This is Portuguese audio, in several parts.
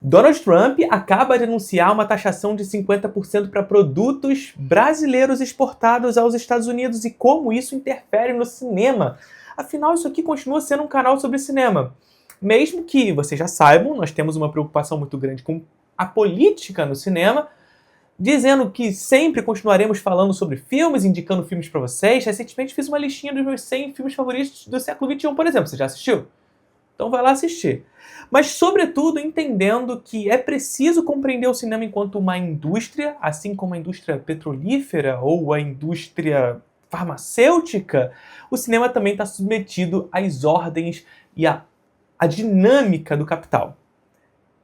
Donald Trump acaba de anunciar uma taxação de 50% para produtos brasileiros exportados aos Estados Unidos e como isso interfere no cinema. Afinal, isso aqui continua sendo um canal sobre cinema. Mesmo que vocês já saibam, nós temos uma preocupação muito grande com a política no cinema, dizendo que sempre continuaremos falando sobre filmes, indicando filmes para vocês. Recentemente fiz uma listinha dos meus 100 filmes favoritos do século XXI, por exemplo. Você já assistiu? Então vai lá assistir. Mas, sobretudo, entendendo que é preciso compreender o cinema enquanto uma indústria, assim como a indústria petrolífera ou a indústria farmacêutica, o cinema também está submetido às ordens e à dinâmica do capital.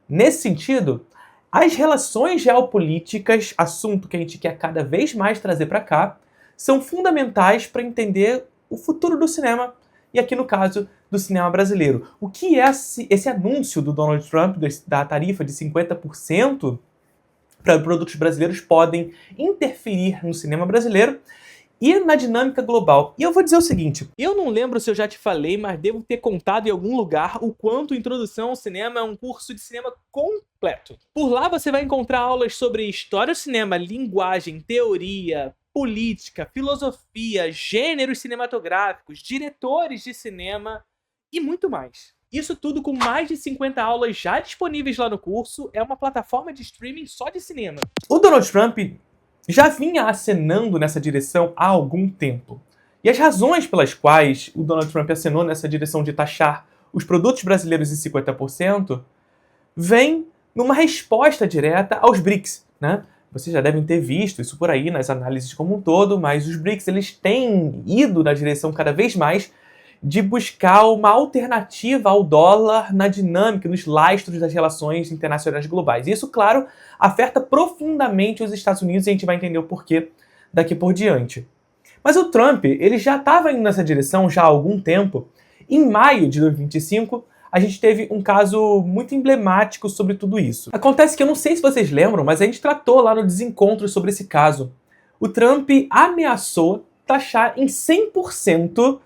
Nesse sentido, as relações geopolíticas, assunto que a gente quer cada vez mais trazer para cá, são fundamentais para entender o futuro do cinema, e aqui no caso do cinema brasileiro. O que é esse anúncio do Donald Trump da tarifa de 50% para produtos brasileiros podem interferir no cinema brasileiro e na dinâmica global? E eu vou dizer o seguinte, eu não lembro se eu já te falei, mas devo ter contado em algum lugar o quanto Introdução ao Cinema é um curso de cinema completo. Por lá você vai encontrar aulas sobre história do cinema, linguagem, teoria, política, filosofia, gêneros cinematográficos, diretores de cinema e muito mais. Isso tudo com mais de 50 aulas já disponíveis lá no curso, é uma plataforma de streaming só de cinema. O Donald Trump já vinha acenando nessa direção há algum tempo. E as razões pelas quais o Donald Trump acenou nessa direção de taxar os produtos brasileiros em 50% vem numa resposta direta aos BRICS, né? Vocês já devem ter visto isso por aí nas análises como um todo, mas os BRICS eles têm ido na direção cada vez mais de buscar uma alternativa ao dólar na dinâmica, nos lastros das relações internacionais globais. E isso, claro, afeta profundamente os Estados Unidos e a gente vai entender o porquê daqui por diante. Mas o Trump ele já estava indo nessa direção já há algum tempo. Em maio de 2025, a gente teve um caso muito emblemático sobre tudo isso. Acontece que eu não sei se vocês lembram, mas a gente tratou lá no Desencontro sobre esse caso. O Trump ameaçou taxar em 100%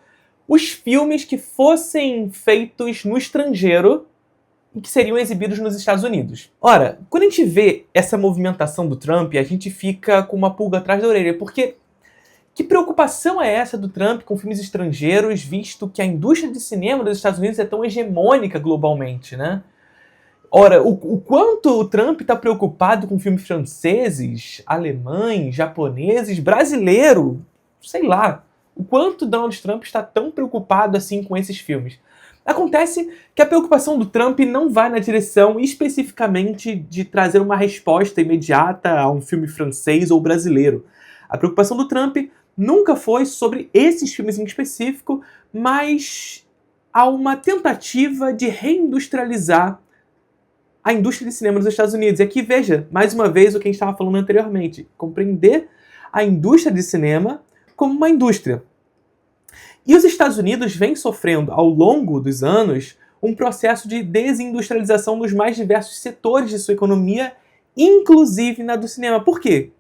os filmes que fossem feitos no estrangeiro e que seriam exibidos nos Estados Unidos. Ora, quando a gente vê essa movimentação do Trump, a gente fica com uma pulga atrás da orelha, porque que preocupação é essa do Trump com filmes estrangeiros, visto que a indústria de cinema dos Estados Unidos é tão hegemônica globalmente, né? Ora, o quanto o Trump está preocupado com filmes franceses, alemães, japoneses, brasileiro, sei lá, o quanto Donald Trump está tão preocupado assim com esses filmes. Acontece que a preocupação do Trump não vai na direção especificamente de trazer uma resposta imediata a um filme francês ou brasileiro. A preocupação do Trump nunca foi sobre esses filmes em específico, mas há uma tentativa de reindustrializar a indústria de cinema dos Estados Unidos. E aqui veja, mais uma vez, o que a gente estava falando anteriormente. Compreender a indústria de cinema como uma indústria. E os Estados Unidos vêm sofrendo, ao longo dos anos, um processo de desindustrialização dos mais diversos setores de sua economia, inclusive na do cinema. Por quê?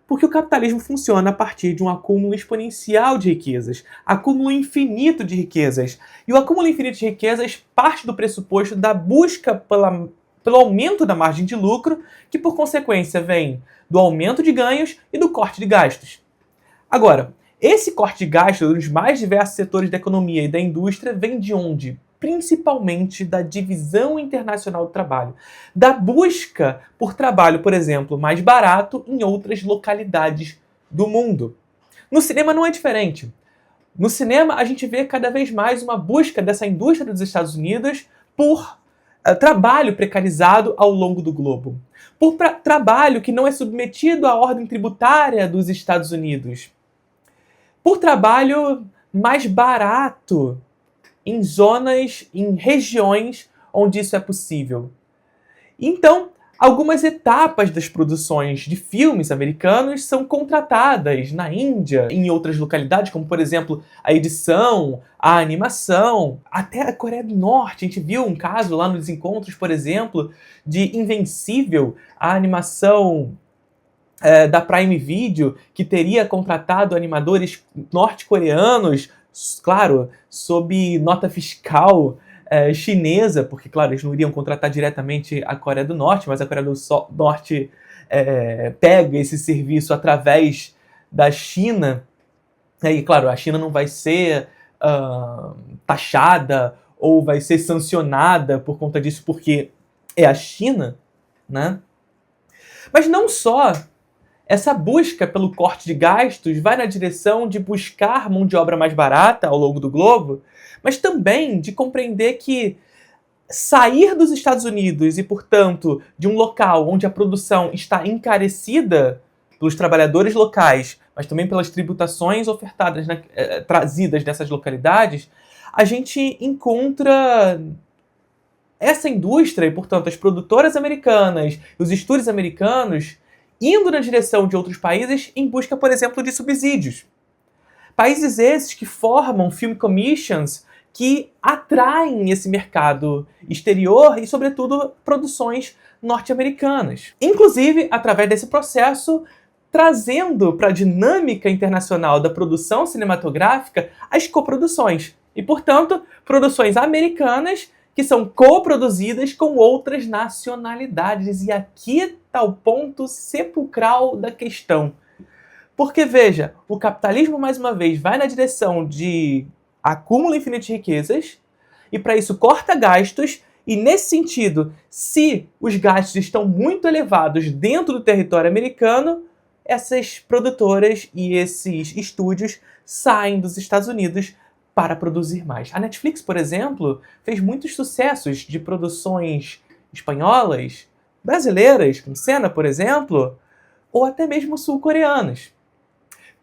Porque o capitalismo funciona a partir de um acúmulo exponencial de riquezas, acúmulo infinito de riquezas. E o acúmulo infinito de riquezas parte do pressuposto da busca pelo aumento da margem de lucro, que por consequência vem do aumento de ganhos e do corte de gastos. Agora, esse corte de gastos nos mais diversos setores da economia e da indústria vem de onde? Principalmente da divisão internacional do trabalho, da busca por trabalho, por exemplo, mais barato em outras localidades do mundo. No cinema não é diferente. No cinema a gente vê cada vez mais uma busca dessa indústria dos Estados Unidos por trabalho precarizado ao longo do globo, por trabalho que não é submetido à ordem tributária dos Estados Unidos, por trabalho mais barato em zonas, em regiões onde isso é possível. Então, algumas etapas das produções de filmes americanos são contratadas na Índia, em outras localidades, como por exemplo a edição, a animação, até a Coreia do Norte. A gente viu um caso lá nos Desencontros, por exemplo, de Invencível, a animação da Prime Video, que teria contratado animadores norte-coreanos, claro, sob nota fiscal chinesa, porque, claro, eles não iriam contratar diretamente a Coreia do Norte, mas a Coreia do Norte pega esse serviço através da China. E, claro, a China não vai ser taxada ou vai ser sancionada por conta disso, porque é a China, né? Mas não só essa busca pelo corte de gastos vai na direção de buscar mão de obra mais barata ao longo do globo, mas também de compreender que sair dos Estados Unidos e, portanto, de um local onde a produção está encarecida pelos trabalhadores locais, mas também pelas tributações ofertadas, trazidas dessas localidades, a gente encontra essa indústria e, portanto, as produtoras americanas e os estúdios americanos indo na direção de outros países em busca, por exemplo, de subsídios. Países esses que formam film commissions que atraem esse mercado exterior e, sobretudo, produções norte-americanas. Inclusive, através desse processo, trazendo para a dinâmica internacional da produção cinematográfica as coproduções. E, portanto, produções americanas que são coproduzidas com outras nacionalidades. E aqui está o ponto sepulcral da questão. Porque, veja, o capitalismo, mais uma vez, vai na direção de acúmulo infinito de riquezas, e para isso corta gastos, e nesse sentido, se os gastos estão muito elevados dentro do território americano, essas produtoras e esses estúdios saem dos Estados Unidos para produzir mais. A Netflix, por exemplo, fez muitos sucessos de produções espanholas, brasileiras, como Senna, por exemplo, ou até mesmo sul-coreanas.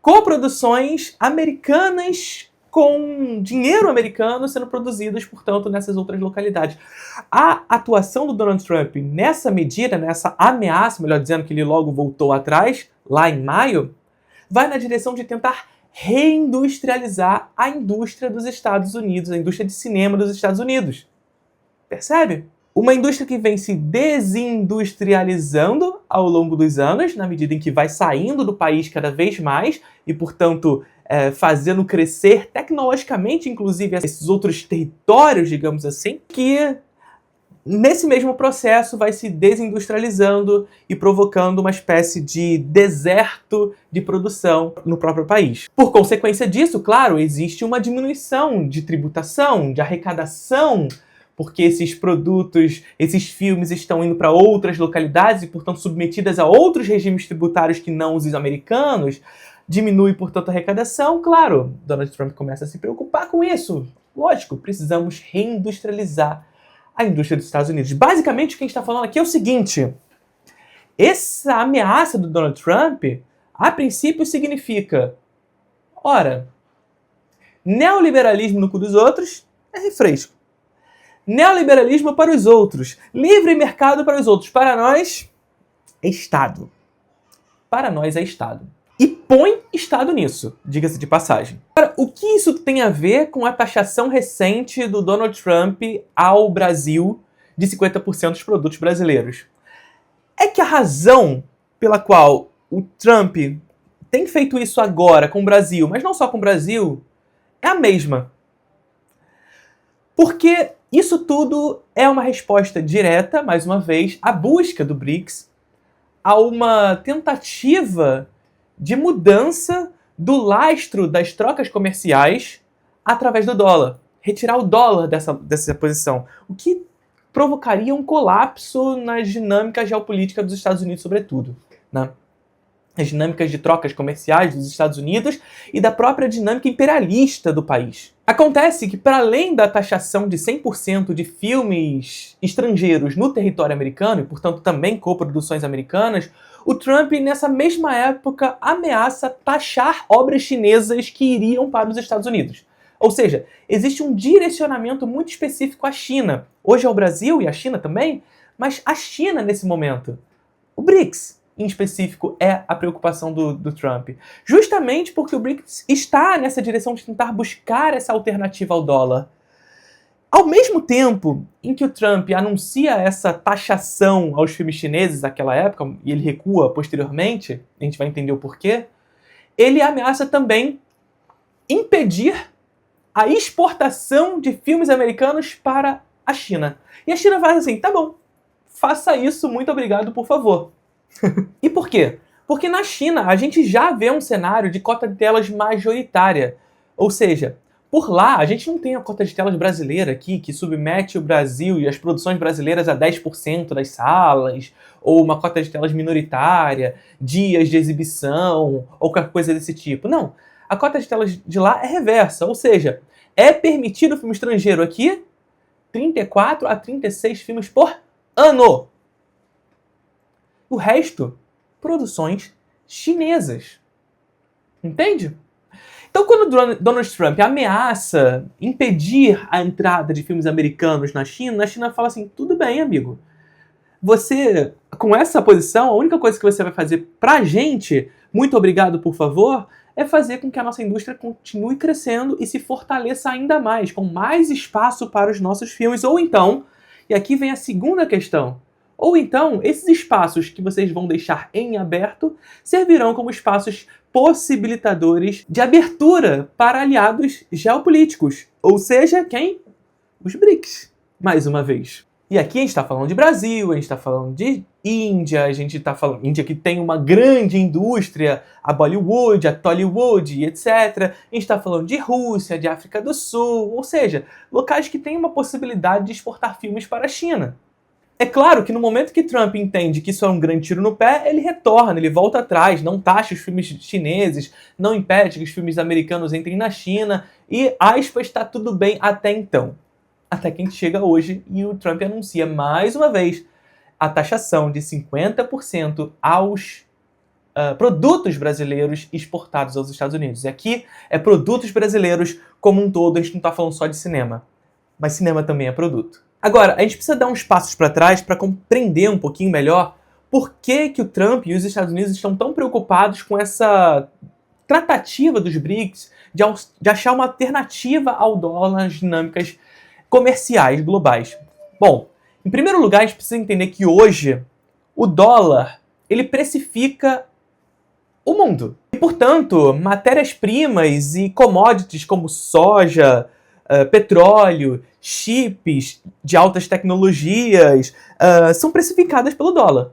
Coproduções americanas com dinheiro americano sendo produzidas, portanto, nessas outras localidades. A atuação do Donald Trump nessa medida, nessa ameaça, melhor dizendo, que ele logo voltou atrás, lá em maio, vai na direção de tentar reindustrializar a indústria dos Estados Unidos, a indústria de cinema dos Estados Unidos. Percebe? Uma indústria que vem se desindustrializando ao longo dos anos, na medida em que vai saindo do país cada vez mais e, portanto, fazendo crescer tecnologicamente, inclusive, esses outros territórios, digamos assim, que nesse mesmo processo vai se desindustrializando e provocando uma espécie de deserto de produção no próprio país. Por consequência disso, claro, existe uma diminuição de tributação, de arrecadação, porque esses produtos, esses filmes estão indo para outras localidades e, portanto, submetidas a outros regimes tributários que não os americanos, diminui, portanto, a arrecadação. Claro, Donald Trump começa a se preocupar com isso. Lógico, precisamos reindustrializar a indústria dos Estados Unidos. Basicamente, o que a gente está falando aqui é o seguinte: essa ameaça do Donald Trump, a princípio, significa, ora, neoliberalismo no cu dos outros é refresco. Neoliberalismo para os outros, livre mercado para os outros. Para nós, é Estado. Para nós é Estado. E põe Estado nisso, diga-se de passagem. Agora, o que isso tem a ver com a taxação recente do Donald Trump ao Brasil de 50% dos produtos brasileiros? É que a razão pela qual o Trump tem feito isso agora com o Brasil, mas não só com o Brasil, é a mesma. Porque isso tudo é uma resposta direta, mais uma vez, à busca do BRICS, a uma tentativa de mudança do lastro das trocas comerciais através do dólar. Retirar o dólar dessa posição. O que provocaria um colapso nas dinâmicas geopolíticas dos Estados Unidos, sobretudo, né? As dinâmicas de trocas comerciais dos Estados Unidos e da própria dinâmica imperialista do país. Acontece que, para além da taxação de 100% de filmes estrangeiros no território americano, e, portanto, também coproduções americanas, o Trump, nessa mesma época, ameaça taxar obras chinesas que iriam para os Estados Unidos. Ou seja, existe um direcionamento muito específico à China. Hoje é o Brasil e a China também, mas a China nesse momento. O BRICS, em específico, é a preocupação do Trump. Justamente porque o BRICS está nessa direção de tentar buscar essa alternativa ao dólar. Ao mesmo tempo em que o Trump anuncia essa taxação aos filmes chineses naquela época, e ele recua posteriormente, a gente vai entender o porquê, ele ameaça também impedir a exportação de filmes americanos para a China. E a China faz assim, tá bom, faça isso, muito obrigado, por favor. E por quê? Porque na China a gente já vê um cenário de cota de telas majoritária. Ou seja, por lá a gente não tem a cota de telas brasileira aqui, que submete o Brasil e as produções brasileiras a 10% das salas, ou uma cota de telas minoritária, dias de exibição, ou qualquer coisa desse tipo. Não. A cota de telas de lá é reversa, ou seja, é permitido filme estrangeiro aqui 34 a 36 filmes por ano. O resto, produções chinesas. Entende? Então, quando Donald Trump ameaça impedir a entrada de filmes americanos na China, a China fala assim, tudo bem, amigo. Você, com essa posição, a única coisa que você vai fazer pra gente, muito obrigado, por favor, é fazer com que a nossa indústria continue crescendo e se fortaleça ainda mais, com mais espaço para os nossos filmes. Ou então, e aqui vem a segunda questão, ou então, esses espaços que vocês vão deixar em aberto servirão como espaços possibilitadores de abertura para aliados geopolíticos. Ou seja, quem? Os BRICS, mais uma vez. E aqui a gente está falando de Brasil, a gente está falando de Índia, a gente está falando... Índia que tem uma grande indústria, a Bollywood, a Tollywood, etc. A gente está falando de Rússia, de África do Sul, ou seja, locais que têm uma possibilidade de exportar filmes para a China. É claro que no momento que Trump entende que isso é um grande tiro no pé, ele retorna, ele volta atrás, não taxa os filmes chineses, não impede que os filmes americanos entrem na China, e aspas, está tudo bem até então. Até que a gente chega hoje e o Trump anuncia mais uma vez a taxação de 50% aos produtos brasileiros exportados aos Estados Unidos. E aqui é produtos brasileiros como um todo, a gente não está falando só de cinema, mas cinema também é produto. Agora, a gente precisa dar uns passos para trás para compreender um pouquinho melhor por que o Trump e os Estados Unidos estão tão preocupados com essa tratativa dos BRICS de achar uma alternativa ao dólar nas dinâmicas comerciais globais. Bom, em primeiro lugar, a gente precisa entender que hoje o dólar ele precifica o mundo. E, portanto, matérias-primas e commodities como soja, petróleo, chips de altas tecnologias são precificadas pelo dólar.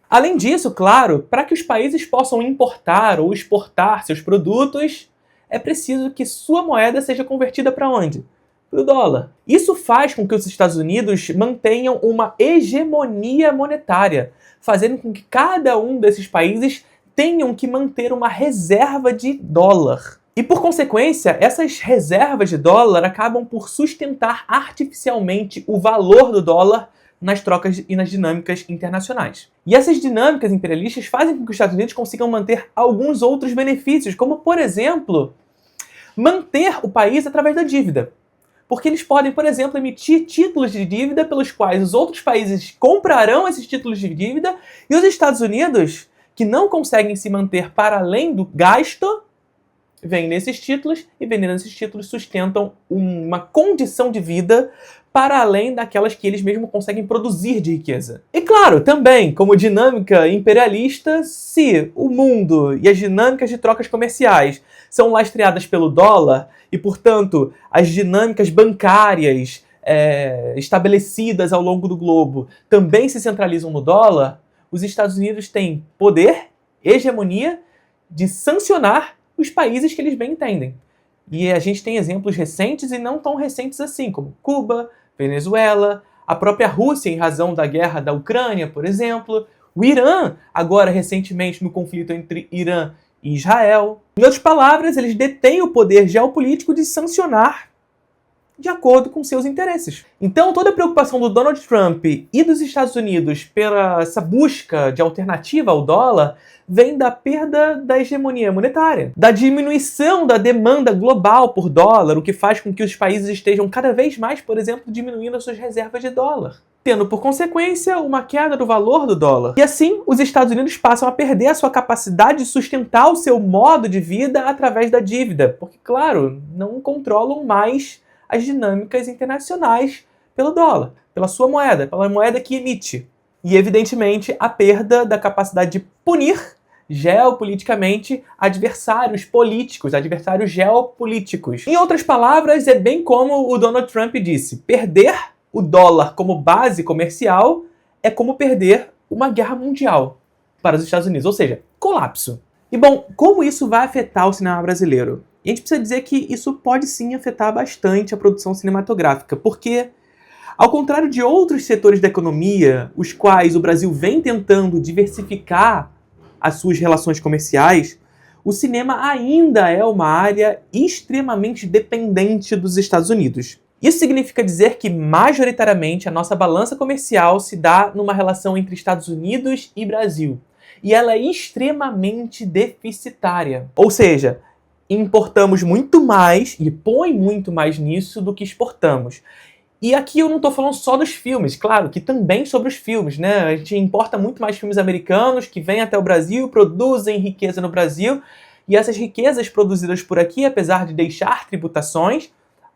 Além disso, claro, para que os países possam importar ou exportar seus produtos, é preciso que sua moeda seja convertida para onde? Para o dólar. Isso faz com que os Estados Unidos mantenham uma hegemonia monetária, fazendo com que cada um desses países tenham que manter uma reserva de dólar. E por consequência, essas reservas de dólar acabam por sustentar artificialmente o valor do dólar nas trocas e nas dinâmicas internacionais. E essas dinâmicas imperialistas fazem com que os Estados Unidos consigam manter alguns outros benefícios, como, por exemplo, manter o país através da dívida. Porque eles podem, por exemplo, emitir títulos de dívida pelos quais os outros países comprarão esses títulos de dívida e os Estados Unidos, que não conseguem se manter para além do gasto, vendem esses títulos e vendendo esses títulos sustentam uma condição de vida para além daquelas que eles mesmos conseguem produzir de riqueza. E claro, também, como dinâmica imperialista, se o mundo e as dinâmicas de trocas comerciais são lastreadas pelo dólar e, portanto, as dinâmicas bancárias estabelecidas ao longo do globo também se centralizam no dólar, os Estados Unidos têm poder, hegemonia de sancionar os países que eles bem entendem. E a gente tem exemplos recentes e não tão recentes assim, como Cuba, Venezuela, a própria Rússia em razão da guerra da Ucrânia, por exemplo, o Irã, agora recentemente no conflito entre Irã e Israel. Em outras palavras, eles detêm o poder geopolítico de sancionar de acordo com seus interesses. Então, toda a preocupação do Donald Trump e dos Estados Unidos pela essa busca de alternativa ao dólar vem da perda da hegemonia monetária, da diminuição da demanda global por dólar, o que faz com que os países estejam cada vez mais, por exemplo, diminuindo as suas reservas de dólar, tendo por consequência uma queda do valor do dólar. E assim, os Estados Unidos passam a perder a sua capacidade de sustentar o seu modo de vida através da dívida, porque, claro, não controlam mais as dinâmicas internacionais pelo dólar, pela sua moeda, pela moeda que emite. E, evidentemente, a perda da capacidade de punir geopoliticamente adversários políticos, adversários geopolíticos. Em outras palavras, é bem como o Donald Trump disse: perder o dólar como base comercial é como perder uma guerra mundial para os Estados Unidos, ou seja, colapso. E bom, como isso vai afetar o cinema brasileiro? E a gente precisa dizer que isso pode sim afetar bastante a produção cinematográfica, porque, ao contrário de outros setores da economia, os quais o Brasil vem tentando diversificar as suas relações comerciais, o cinema ainda é uma área extremamente dependente dos Estados Unidos. Isso significa dizer que, majoritariamente, a nossa balança comercial se dá numa relação entre Estados Unidos e Brasil. E ela é extremamente deficitária. Ou seja, importamos muito mais e põe muito mais nisso do que exportamos. E aqui eu não estou falando só dos filmes, claro, que também sobre os filmes, né? A gente importa muito mais filmes americanos que vêm até o Brasil, produzem riqueza no Brasil, e essas riquezas produzidas por aqui, apesar de deixar tributações,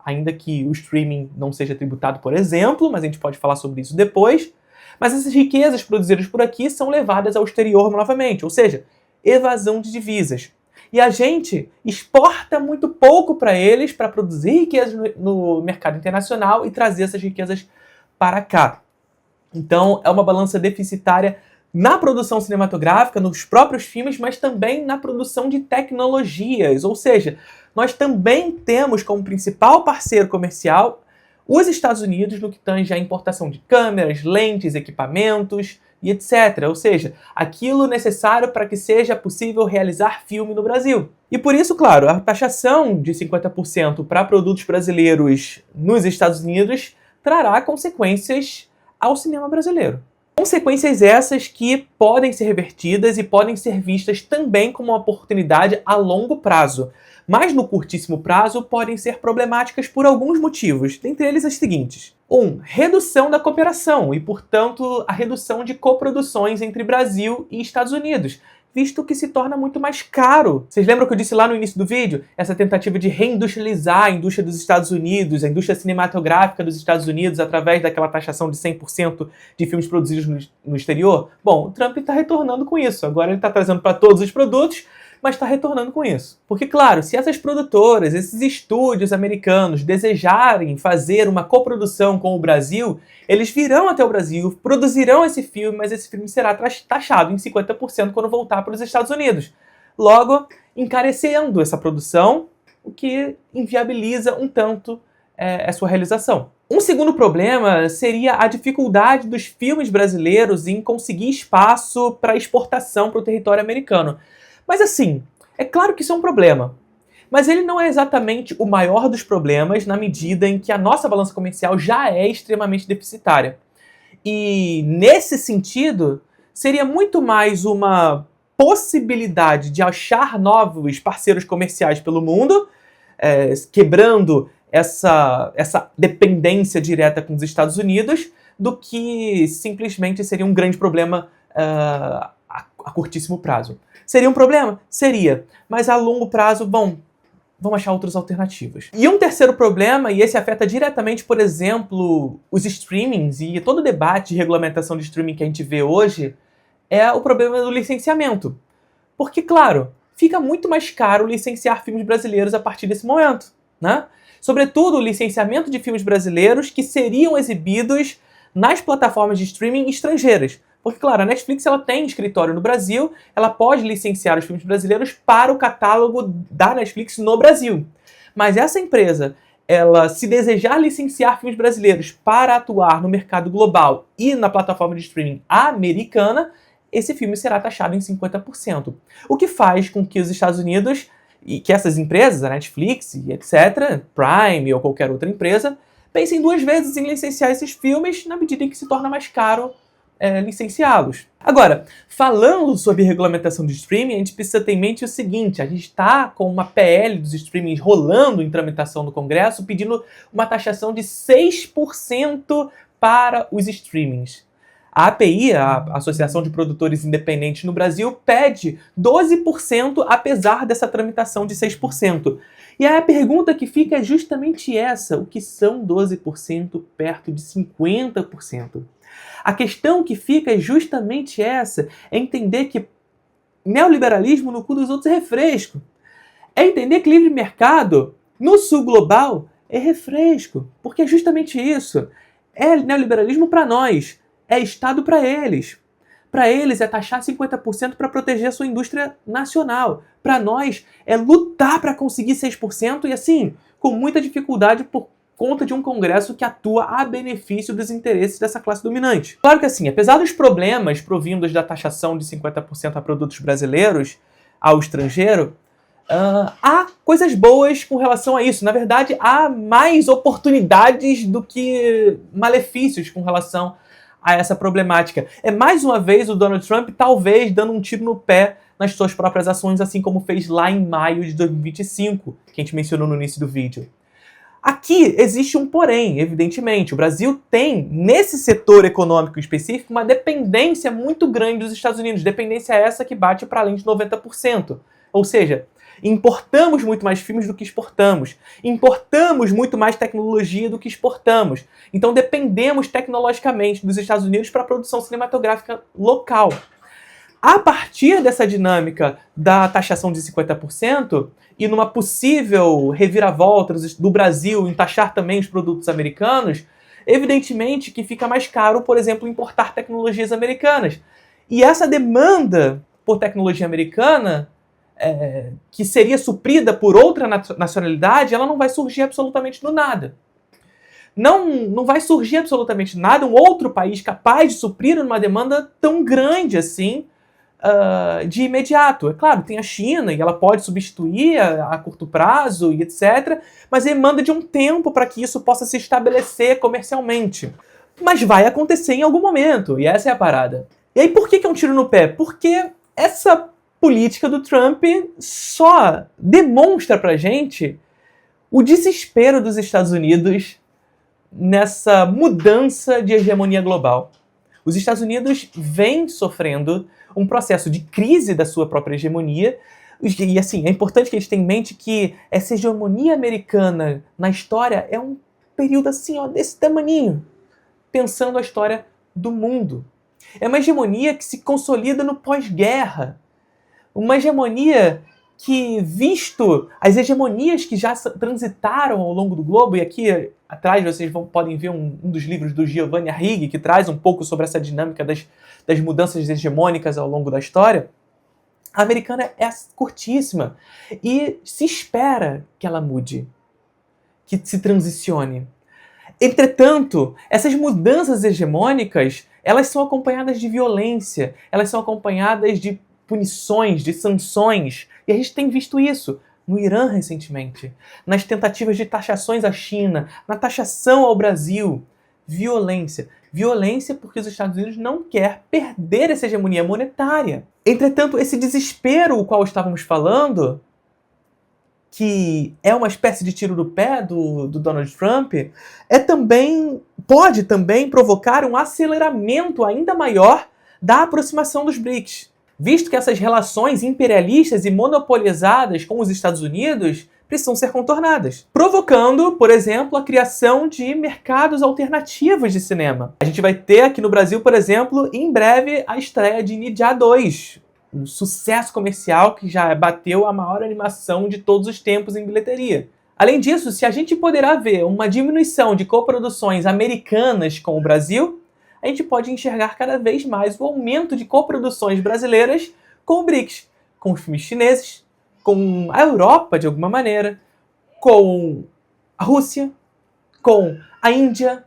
ainda que o streaming não seja tributado, por exemplo, mas a gente pode falar sobre isso depois, mas essas riquezas produzidas por aqui são levadas ao exterior novamente, ou seja, evasão de divisas. E a gente exporta muito pouco para eles para produzir riquezas no mercado internacional e trazer essas riquezas para cá. Então, é uma balança deficitária na produção cinematográfica, nos próprios filmes, mas também na produção de tecnologias. Ou seja, nós também temos como principal parceiro comercial os Estados Unidos no que tange à importação de câmeras, lentes, equipamentos e etc. Ou seja, aquilo necessário para que seja possível realizar filme no Brasil. E por isso, claro, a taxação de 50% para produtos brasileiros nos Estados Unidos trará consequências ao cinema brasileiro. Consequências essas que podem ser revertidas e podem ser vistas também como uma oportunidade a longo prazo, mas no curtíssimo prazo podem ser problemáticas por alguns motivos, dentre eles as seguintes. 1. Redução da cooperação e, portanto, a redução de coproduções entre Brasil e Estados Unidos, visto que se torna muito mais caro. Vocês lembram que eu disse lá no início do vídeo? Essa tentativa de reindustrializar a indústria dos Estados Unidos, a indústria cinematográfica dos Estados Unidos, através daquela taxação de 100% de filmes produzidos no exterior? Bom, o Trump está retornando com isso. Agora ele está trazendo para todos os produtos, mas está retornando com isso. Porque, claro, se essas produtoras, esses estúdios americanos desejarem fazer uma coprodução com o Brasil, eles virão até o Brasil, produzirão esse filme, mas esse filme será taxado em 50% quando voltar para os Estados Unidos. Logo, encarecendo essa produção, o que inviabiliza um tanto a sua realização. Um segundo problema seria a dificuldade dos filmes brasileiros em conseguir espaço para exportação para o território americano. Mas assim, é claro que isso é um problema, mas ele não é exatamente o maior dos problemas na medida em que a nossa balança comercial já é extremamente deficitária. E nesse sentido, seria muito mais uma possibilidade de achar novos parceiros comerciais pelo mundo, quebrando essa dependência direta com os Estados Unidos, do que simplesmente seria um grande problema a curtíssimo prazo. Seria um problema? Seria. Mas a longo prazo, bom, vamos achar outras alternativas. E um terceiro problema, e esse afeta diretamente, por exemplo, os streamings e todo o debate de regulamentação de streaming que a gente vê hoje, é o problema do licenciamento. Porque, claro, fica muito mais caro licenciar filmes brasileiros a partir desse momento, né? Sobretudo o licenciamento de filmes brasileiros que seriam exibidos nas plataformas de streaming estrangeiras. Porque, claro, a Netflix ela tem escritório no Brasil, ela pode licenciar os filmes brasileiros para o catálogo da Netflix no Brasil. Mas essa empresa, ela, se desejar licenciar filmes brasileiros para atuar no mercado global e na plataforma de streaming americana, esse filme será taxado em 50%. O que faz com que os Estados Unidos, e que essas empresas, a Netflix e etc., Prime ou qualquer outra empresa, pensem duas vezes em licenciar esses filmes na medida em que se torna mais caro licenciá-los. Agora, falando sobre regulamentação de streaming, a gente precisa ter em mente o seguinte: a gente está com uma PL dos streamings rolando em tramitação no Congresso, pedindo uma taxação de 6% para os streamings. A API, a Associação de Produtores Independentes no Brasil, pede 12%, apesar dessa tramitação de 6%. E aí a pergunta que fica é justamente essa: o que são 12% perto de 50%? A questão que fica é justamente essa, é entender que neoliberalismo no cu dos outros é refresco. É entender que livre mercado, no sul global, é refresco. Porque é justamente isso. É neoliberalismo para nós. É Estado para eles. Para eles é taxar 50% para proteger a sua indústria nacional. Para nós é lutar para conseguir 6% e assim, com muita dificuldade por conta de um Congresso que atua a benefício dos interesses dessa classe dominante. Claro que assim, apesar dos problemas provindos da taxação de 50% a produtos brasileiros ao estrangeiro, há coisas boas com relação a isso. Na verdade, há mais oportunidades do que malefícios com relação a essa problemática. É mais uma vez o Donald Trump talvez dando um tiro no pé nas suas próprias ações, assim como fez lá em maio de 2025, que a gente mencionou no início do vídeo. Aqui existe um porém, evidentemente. O Brasil tem, nesse setor econômico específico, uma dependência muito grande dos Estados Unidos. Dependência essa que bate para além de 90%. Ou seja, importamos muito mais filmes do que exportamos. Importamos muito mais tecnologia do que exportamos. Então dependemos tecnologicamente dos Estados Unidos para a produção cinematográfica local. A partir dessa dinâmica da taxação de 50% e numa possível reviravolta do Brasil em taxar também os produtos americanos, evidentemente que fica mais caro, por exemplo, importar tecnologias americanas. E essa demanda por tecnologia americana, que seria suprida por outra nacionalidade, ela não vai surgir absolutamente do nada. Não vai surgir absolutamente nada um outro país capaz de suprir uma demanda tão grande assim, de imediato. É claro, tem a China e ela pode substituir a curto prazo e etc. Mas demanda de um tempo para que isso possa se estabelecer comercialmente. Mas vai acontecer em algum momento, e essa é a parada. E aí por que é um tiro no pé? Porque essa política do Trump só demonstra pra gente o desespero dos Estados Unidos nessa mudança de hegemonia global. Os Estados Unidos vêm sofrendo um processo de crise da sua própria hegemonia. E assim, é importante que a gente tenha em mente que essa hegemonia americana na história é um período assim, ó, desse tamaninho, pensando a história do mundo. É uma hegemonia que se consolida no pós-guerra. Uma hegemonia que, visto as hegemonias que já transitaram ao longo do globo, e aqui atrás vocês podem ver um dos livros do Giovanni Arrighi, que traz um pouco sobre essa dinâmica das mudanças hegemônicas ao longo da história, a americana é curtíssima e se espera que ela mude, que se transicione. Entretanto, essas mudanças hegemônicas, elas são acompanhadas de violência, elas são acompanhadas de punições, de sanções, e a gente tem visto isso no Irã recentemente, nas tentativas de taxações à China, na taxação ao Brasil. Violência. Violência porque os Estados Unidos não quer perder essa hegemonia monetária. Entretanto, esse desespero o qual estávamos falando, que é uma espécie de tiro do pé do Donald Trump, pode também provocar um aceleramento ainda maior da aproximação dos BRICS, visto que essas relações imperialistas e monopolizadas com os Estados Unidos precisam ser contornadas, provocando, por exemplo, a criação de mercados alternativos de cinema. A gente vai ter aqui no Brasil, por exemplo, em breve a estreia de Nidia 2, um sucesso comercial que já bateu a maior animação de todos os tempos em bilheteria. Além disso, se a gente poderá ver uma diminuição de coproduções americanas com o Brasil, a gente pode enxergar cada vez mais o aumento de coproduções brasileiras com o BRICS, com os filmes chineses, com a Europa de alguma maneira, com a Rússia, com a Índia,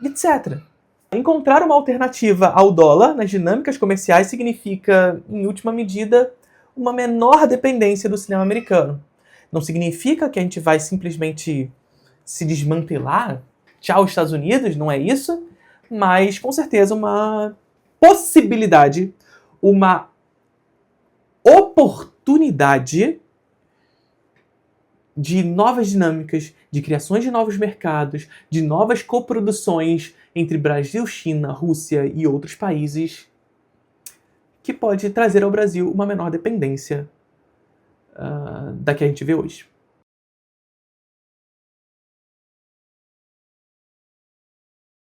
etc. Encontrar uma alternativa ao dólar nas dinâmicas comerciais significa, em última medida, uma menor dependência do cinema americano. Não significa que a gente vai simplesmente se desmantelar, tchau Estados Unidos, não é isso, mas com certeza uma possibilidade, uma oportunidade de novas dinâmicas, de criações de novos mercados, de novas coproduções entre Brasil, China, Rússia e outros países, que pode trazer ao Brasil uma menor dependência da que a gente vê hoje.